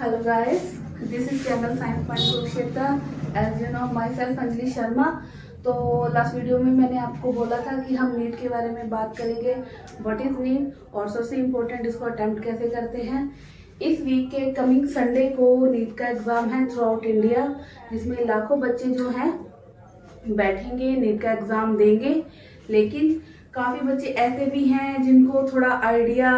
Hello guys, this is channel Science Point Kurukshetra. As you know myself Anjali Sharma. तो last video में मैंने आपको बोला था कि हम नीट के बारे में बात करेंगे, व्हाट इज़ नीट और सबसे इम्पोर्टेंट इसको अटेम्प्ट कैसे करते हैं. इस वीक के कमिंग संडे को नीट का एग्ज़ाम है थ्रू आउट इंडिया, जिसमें लाखों बच्चे जो हैं बैठेंगे, नीट का एग्ज़ाम देंगे. लेकिन काफ़ी बच्चे ऐसे भी हैं जिनको थोड़ा idea,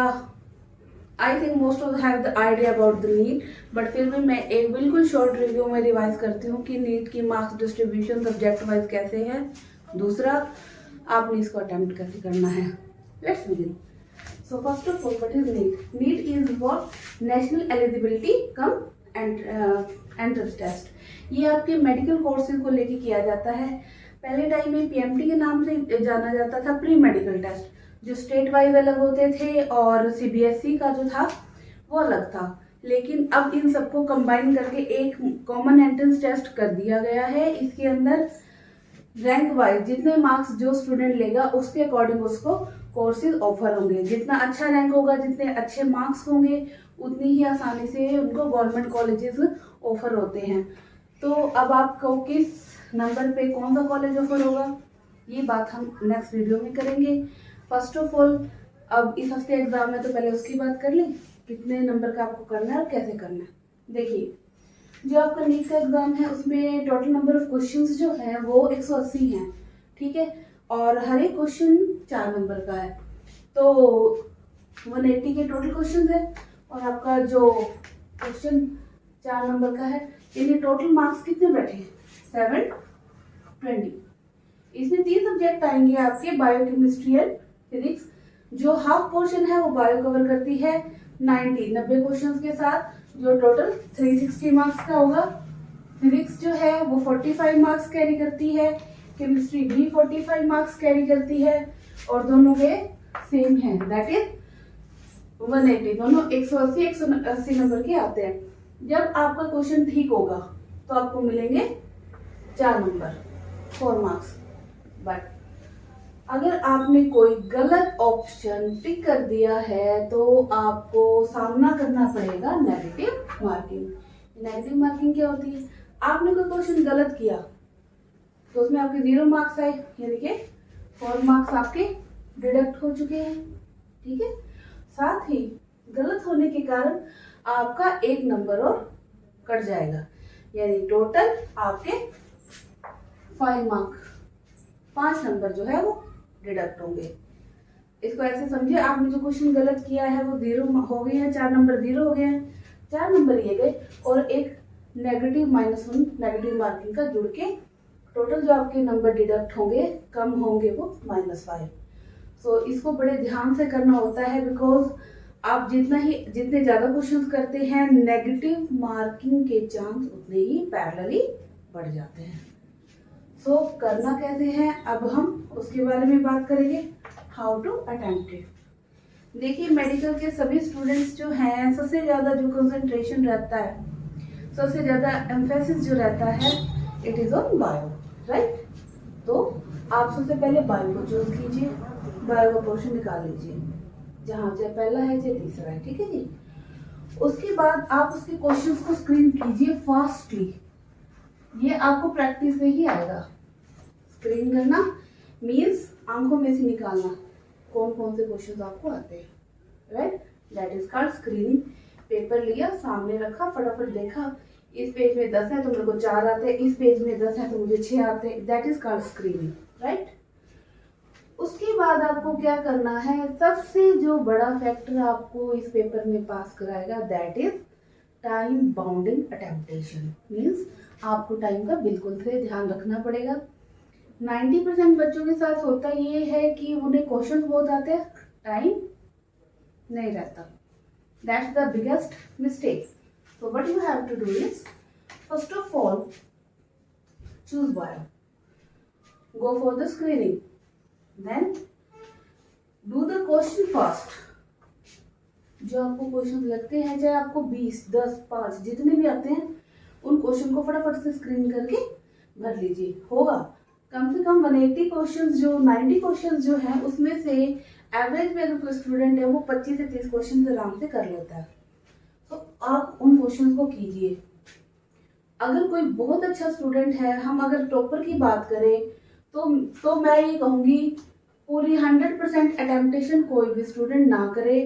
I think most of have the idea about the NEET, but फिर भी मैं एक बिल्कुल शॉर्ट रिव्यू में रिवाइज करती हूँ कि नीट की मार्क्स डिस्ट्रीब्यूशन सब्जेक्ट वाइज कैसे है. दूसरा, आपने इसको अटेम्प्ट कैसे करना है. Let's begin. So first of all, what is NEET? NEET is for national eligibility cum entrance test. ये आपके मेडिकल कोर्सेज को लेके किया जाता है. पहले टाइम में पीएमटी के नाम से जाना जाता था, प्री मेडिकल टेस्ट, जो स्टेट वाइज अलग होते थे और सीबीएसई का जो था वो अलग था. लेकिन अब इन सबको कंबाइन करके एक कॉमन एंट्रेंस टेस्ट कर दिया गया है. इसके अंदर रैंक वाइज जितने मार्क्स जो स्टूडेंट लेगा उसके अकॉर्डिंग उसको कोर्सेज ऑफर होंगे. जितना अच्छा रैंक होगा, जितने अच्छे मार्क्स होंगे, उतनी ही आसानी से उनको गवर्नमेंट कॉलेजेस ऑफर होते हैं. तो अब आपको किस नंबर पे कौन सा कॉलेज ऑफर होगा, ये बात हम नेक्स्ट वीडियो में करेंगे. फर्स्ट ऑफ ऑल, अब इस हफ्ते एग्जाम है तो पहले उसकी बात कर लें, कितने नंबर का आपको करना है और कैसे करना है. देखिए, जो आपका नीट का एग्जाम है उसमें टोटल नंबर ऑफ क्वेश्चंस जो है वो 180 हैं, ठीक है. और हर एक क्वेश्चन 4 नंबर का है, तो 180 के टोटल क्वेश्चन है. और आपका जो क्वेश्चन 4 नंबर का है, यानी टोटल मार्क्स कितने बैठे हैं? 720. इसमें 3 सब्जेक्ट आएंगे आपके, बायोकेमिस्ट्री एंड फिजिक्स. जो हाफ पोर्शन है वो बायो कवर करती है 90 क्वेश्चंस के साथ, जो टोटल 360 मार्क्स का होगा. फिजिक्स जो है वो 45 मार्क्स कैरी करती है, केमिस्ट्री भी 45 मार्क्स कैरी करती है, और दोनों के सेम है, दैट इज 180. दोनों 180 नंबर के आते हैं. जब आपका क्वेश्चन ठीक होगा तो आपको मिलेंगे 4 नंबर, 4 मार्क्स. बट अगर आपने कोई गलत ऑप्शन टिक कर दिया है तो आपको सामना करना पड़ेगा नेगेटिव मार्किंग. नेगेटिव मार्किंग क्या होती है? आपने कोई क्वेश्चन गलत किया तो उसमें आपके 0 मार्क्स आए, यानी कि 4 मार्क्स आपके डिडक्ट हो चुके हैं, ठीक है. साथ ही गलत होने के कारण आपका 1 नंबर और कट जाएगा, यानी टोटल आपके 5 मार्क्स, 5 नंबर जो है वो डिडक्ट होंगे. इसको ऐसे समझिए, आपने जो क्वेश्चन गलत किया है वो 0 हो गए हैं, 4 नंबर 0 हो गए हैं, 4 नंबर लिए गए और एक नेगेटिव -1 नेगेटिव मार्किंग का जुड़ के टोटल जो आपके नंबर डिडक्ट होंगे, कम होंगे वो -5. सो इसको बड़े ध्यान से करना होता है, बिकॉज आप जितने ज़्यादा क्वेश्चन करते हैं, नेगेटिव मार्किंग के चांस उतने ही पैरेलली बढ़ जाते हैं. सो करना कैसे है, अब हम उसके बारे में बात करेंगे, हाउ टू अटेम्प्ट इट. देखिए, मेडिकल के सभी स्टूडेंट्स जो हैं, सबसे ज़्यादा जो कंसंट्रेशन रहता है, सबसे ज़्यादा एम्फेसिस जो रहता है, it is on bio, right. तो आप सबसे पहले बायो को चूज कीजिए, बायो का पोर्शन निकाल लीजिए, जहाँ चाहे पहला है चाहे तीसरा है, ठीक है जी. उसके बाद आप उसके क्वेश्चंस को स्क्रीन कीजिए फास्टली. ये आपको प्रैक्टिस से ही आएगा. स्क्रीन करना मीन्स आंखों में से निकालना कौन कौन से क्वेश्चंस आपको आते हैं, right. That is called screening. Paper लिया, सामने रखा, फटाफट देखा, इस पेज में 10 है तो मेरे को 4 आते हैं, इस पेज में 10 है तो मुझे 6 आते हैं. That is called screening, right. उसके बाद आपको क्या करना है, सबसे जो बड़ा फैक्टर आपको इस पेपर में पास कराएगा, that is time bounding attemptation. Means आपको टाइम का बिल्कुल से ध्यान रखना पड़ेगा. 90% बच्चों के साथ होता ये है कि उन्हें क्वेश्चन बहुत आते हैं, टाइम नहीं रहता. That's the biggest mistake. So what you have to do is, first of all choose bio, go for the screening, then do the question first. जो आपको क्वेश्चन लगते हैं, चाहे आपको 20, 10, 5 जितने भी आते हैं, उन क्वेश्चन को फटाफट से स्क्रीन करके भर लीजिए. होगा कम से कम 180 क्वेश्चन, जो 90 क्वेश्चन जो हैं उसमें से एवरेज में अगर कोई स्टूडेंट है वो 25 से 30 क्वेश्चन आराम से कर लेता है. तो आप उन क्वेश्चंस को कीजिए। अगर कोई बहुत अच्छा स्टूडेंट है, हम अगर टॉपर की बात करें तो मैं ये कहूँगी पूरी 100% अटेम्प्टेशन कोई भी स्टूडेंट ना करे,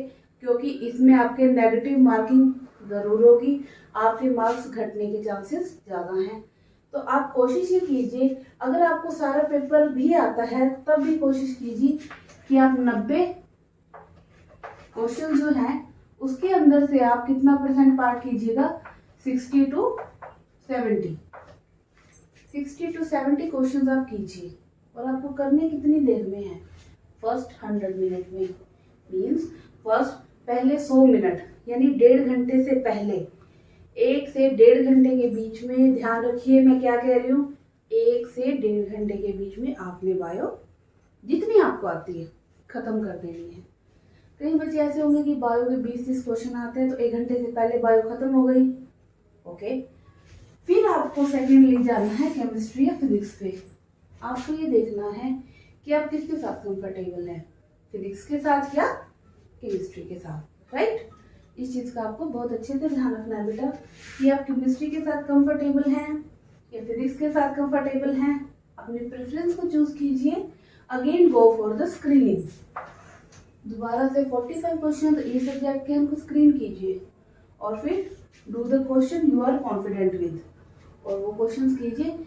क्योंकि इसमें आपके नेगेटिव मार्किंग ज़रूर होगी, आपके मार्क्स घटने के चांसेस ज़्यादा हैं। तो आप कोशिश ये कीजिए, अगर आपको सारा पेपर भी आता है तब भी कोशिश कीजिए कि आप 90 क्वेश्चन जो हैं उसके अंदर से आप कितना % पार्ट कीजिएगा, 60 to 70 क्वेश्चन आप कीजिए। और आपको करने कितनी देर में है, फर्स्ट 100 मिनट में, मीन्स फर्स्ट पहले 100 मिनट यानी 1.5 घंटे से पहले, 1 से 1.5 घंटे के बीच में, ध्यान रखिए मैं क्या कह रही हूँ, 1 से 1.5 घंटे के बीच में आपने बायो जितनी आपको आती है खत्म कर देनी है। कई बच्चे ऐसे होंगे कि बायो के 20-30 क्वेश्चन आते हैं तो 1 घंटे से पहले बायो खत्म हो गई। ओके, फिर आपको सेकेंडली जाना है केमिस्ट्री या फिजिक्स पे। आपको ये देखना है कि आप किसके साथ कंफर्टेबल हैं, फिजिक्स के साथ या केमिस्ट्री के साथ, राइट। इस चीज़ का आपको बहुत अच्छे से ध्यान रखना है बेटा कि आप केमिस्ट्री के साथ कंफर्टेबल हैं या फिजिक्स के साथ कंफर्टेबल हैं। अपने प्रेफरेंस को चूज कीजिए। Again go for the screening. दोबारा से 45 क्वेश्चन ई सब्जेक्ट के हमको स्क्रीन कीजिए और फिर do the question you are confident with. और वो क्वेश्चंस कीजिए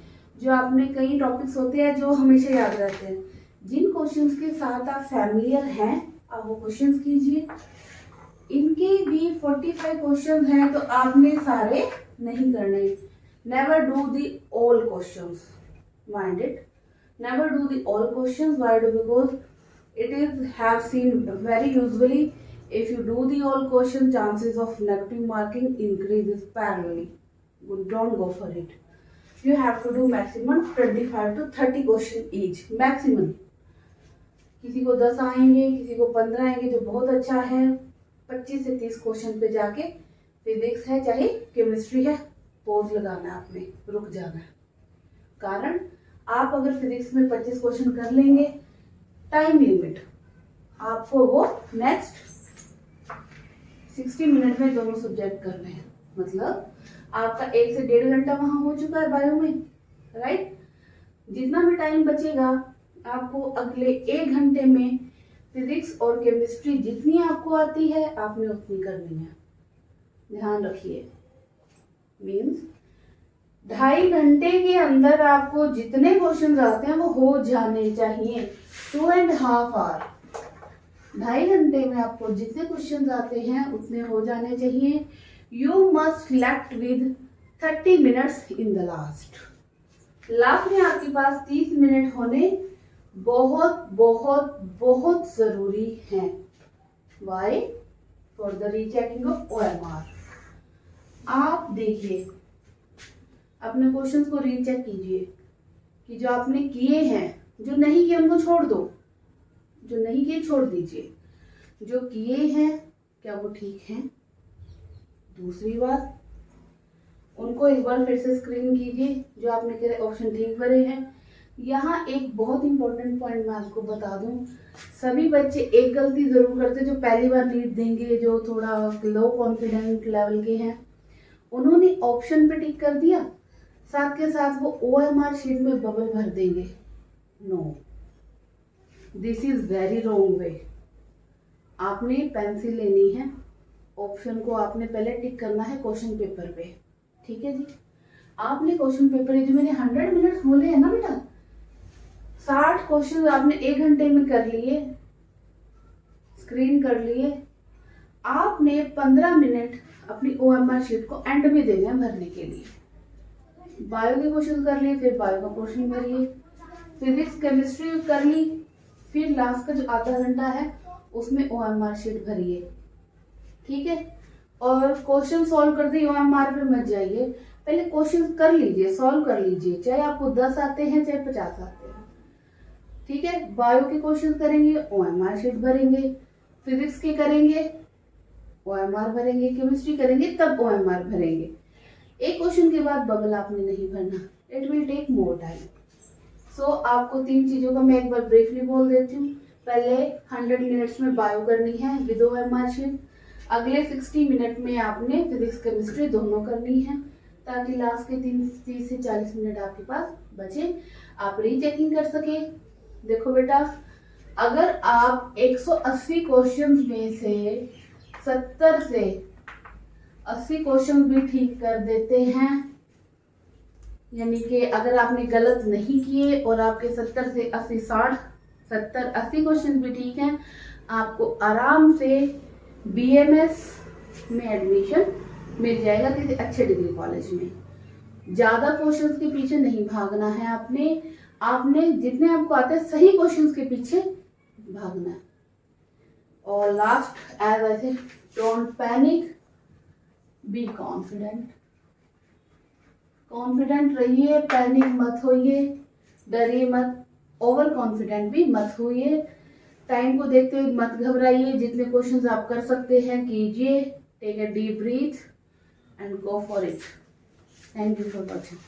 जो आपने, कई टॉपिक्स होते हैं जो हमेशा याद रहते हैं, जिन क्वेश्चंस के साथ आप फैमिलियर हैं आप वो क्वेश्चंस कीजिए। इनके भी 45 क्वेश्चन हैं तो आपने सारे नहीं करने। Never do the all questions, mind it, never do the all questions. Why do? Because it is have seen very usually if you do the all question, chances of negative marking increases parallelly. Don't go for it. You have to do maximum 25 to 30 question each, maximum. किसी को 10 आएंगे, किसी को 15 आएंगे जो बहुत अच्छा है। 25 से 30 क्वेश्चन पे जाके फिजिक्स है चाहे केमिस्ट्री है, पोज लगाना है, आपने रुक जाना है। कारण आप अगर फिजिक्स में 25 क्वेश्चन कर लेंगे, टाइम लिमिट आपको वो नेक्स्ट 60 मिनट में दोनों सब्जेक्ट करने हैं। मतलब आपका 1 से 1.5 घंटा वहां हो चुका है बायो में, राइट। जितना भी टाइम बचेगा आपको अगले 1 घंटे में फिजिक्स और केमिस्ट्री जितनी आपको आती है आपने उतनी करनी है। ध्यान रखिए, मीन्स 2.5 घंटे के अंदर आपको जितने क्वेश्चन आते हैं वो हो जाने चाहिए। 2.5 आवर, 2.5 घंटे में आपको जितने क्वेश्चन आते हैं उतने हो जाने चाहिए। You must left with 30 minutes in the last में आपके पास 30 मिनट होने बहुत बहुत बहुत जरूरी है। Why? For the rechecking of OMR। आप देखिए, अपने क्वेश्चंस को रीचेक कीजिए कि जो आपने किए हैं, जो नहीं किए उनको छोड़ दो, जो नहीं किए छोड़ दीजिए, जो किए हैं क्या वो ठीक हैं। दूसरी बात, उनको एक बार फिर से स्क्रीन कीजिए जो आपने करे ऑप्शन ठीक भरे हैं। यहाँ एक बहुत इंपॉर्टेंट पॉइंट मैं आपको बता दूं, सभी बच्चे एक गलती जरूर करते जो पहली बार नीट देंगे, जो थोड़ा लो कॉन्फिडेंस लेवल के हैं, उन्होंने ऑप्शन पे टिक कर दिया, साथ के साथ वो OMR शीट में बबल भर देंगे। No, this is very wrong way. आपने पेंसिल लेनी है, ऑप्शन को आपने पहले टिक करना है क्वेश्चन पेपर पे, ठीक है जी। आपने क्वेश्चन पेपर, जो मैंने 100 मिनट्स बोले हैं ना बेटा, 60 क्वेश्चन आपने 1 घंटे में कर लिए, स्क्रीन कर लिए। आपने 15 मिनट अपनी OMR शीट को एंड में देने हैं भरने के लिए। बायो के क्वेश्चन कर लिए, फिर बायो का क्वेश्चन भरिए, फिजिक्स केमिस्ट्री कर ली, फिर लास्ट का जो आधा घंटा है उसमें OMR शीट भरिए, ठीक है। और क्वेश्चन सॉल्व कर दिए, OMR पे मत जाइए, पहले क्वेश्चन कर लीजिए, सॉल्व कर लीजिए, चाहे आपको 10 आते हैं चाहे 50 आते हैं, ठीक है। बायो के क्वेश्चन करेंगे, OMR शीट भरेंगे, फिजिक्स के करेंगे, OMR भरेंगे, केमिस्ट्री करेंगे तब OMR भरेंगे। एक क्वेश्चन के बाद बबल आपने नहीं भरना, it will take more time. So आपको 3 चीजों का मैं एक बार ब्रीफली बोल देती हूँ। पहले 100 मिनट्स में बायो करनी है विद OMR शीट। अगले 60 मिनट में आपने फिजिक्स केमिस्ट्री दोनों करनी है, ताकि लास्ट के 30 से 40 मिनट आपके पास बचे, आप रीचेकिंग कर सके। देखो बेटा, अगर आप 180 क्वेश्चंस में से 70 से 80 क्वेश्चन भी ठीक कर देते हैं, यानी कि अगर आपने गलत नहीं किए और आपके 70 से 80 60 70 80 क्वेश्चन भी ठीक हैं, आपको आराम से BMS में एडमिशन मिल जाएगा किसी अच्छे डिग्री कॉलेज में। ज़्यादा क्वेश्चंस के पीछे नहीं भागना है आपने जितने आपको आते हैं सही क्वेश्चंस के पीछे भागना है। और लास्ट एज आई से, डोंट पैनिक, बी कॉन्फिडेंट रहिए, पैनिक मत होइए, डरिए मत, ओवर कॉन्फिडेंट भी मत होइए। टाइम को देखते हुए मत घबराइए, जितने क्वेश्चंस आप कर सकते हैं कीजिए। Take a deep breath and go for it. Thank you for watching.